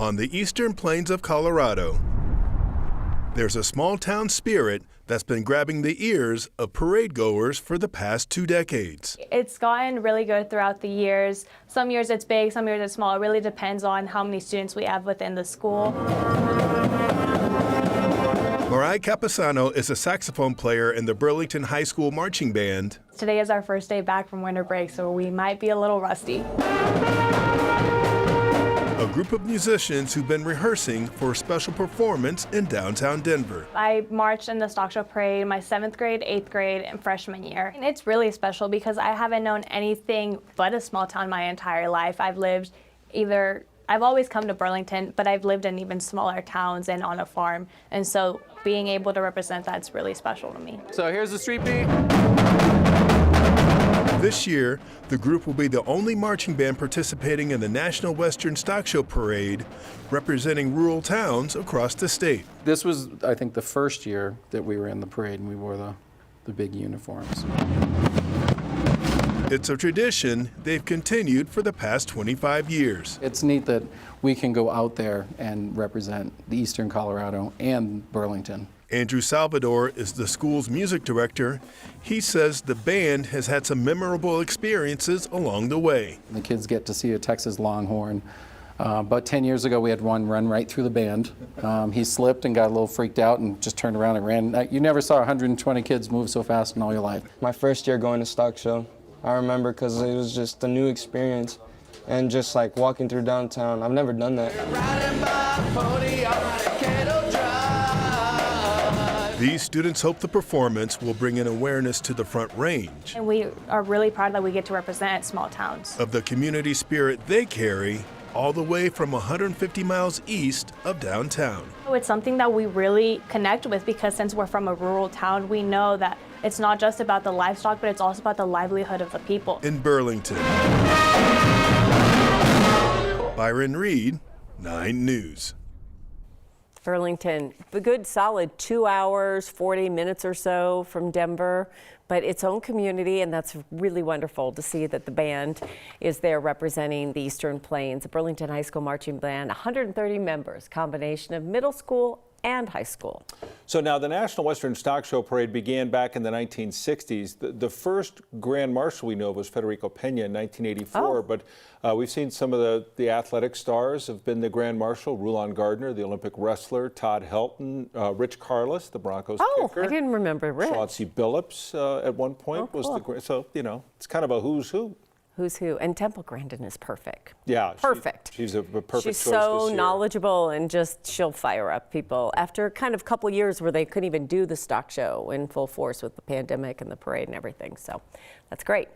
On the eastern plains of Colorado, there's a small town spirit that's been grabbing the ears of parade goers for the past 2 decades. It's gotten really good throughout the years. Some years it's big, some years it's small. It really depends on how many students we have within the school. Mariah Capasano is a saxophone player in the Burlington High School marching band. Today is our first day back from winter break, so we might be a little rusty. A group of musicians who've been rehearsing for a special performance in downtown Denver. I marched in the stock show parade my 7th grade, 8th grade, and freshman year. And it's really special because I haven't known anything but a small town my entire life. I've always come to Burlington, but I've lived in even smaller towns and on a farm. And so being able to represent that's really special to me. So here's the street beat. This year, the group will be the only marching band participating in the National Western Stock Show Parade, representing rural towns across the state. This was, I think, the first year that we were in the parade and we wore the big uniforms. It's a tradition they've continued for the past 25 years. It's neat that we can go out there and represent the Eastern Colorado and Burlington. Andrew Salvador is the school's music director. He says the band has had some memorable experiences along the way. The kids get to see a Texas Longhorn. About 10 years ago, we had one run right through the band. He slipped and got a little freaked out and just turned around and ran. You never saw 120 kids move so fast in all your life. My first year going to stock show, I remember because it was just a new experience and just like walking through downtown. I've never done that. These students hope the performance will bring an awareness to the Front Range. And we are really proud that we get to represent small towns. Of the community spirit they carry all the way from 150 miles east of downtown. It's something that we really connect with because since we're from a rural town, we know that it's not just about the livestock, but it's also about the livelihood of the people. In Burlington, Byron Reed, 9 News. Burlington, a good solid 2 hours, 40 minutes or so from Denver, but its own community, and that's really wonderful to see that the band is there representing the Eastern Plains. The Burlington High School Marching Band, 130 members, combination of middle school and high school. So now the National Western Stock Show Parade began back in the 1960s. The first Grand Marshal we know of was Federico Pena in 1984, but we've seen some of the athletic stars have been the Grand Marshal, Rulon Gardner, the Olympic wrestler, Todd Helton, Rich Carlos, the Broncos kicker. I didn't remember Rich. Chauncey Billups at one point was the, so, you know, it's kind of a who's who. Who's who, and Temple Grandin is perfect. Yeah, perfect. She's a perfect She's choice so this year. knowledgeable and just she'll fire up people. After kind of a couple years where they couldn't even do the stock show in full force with the pandemic and the parade and everything, so that's great.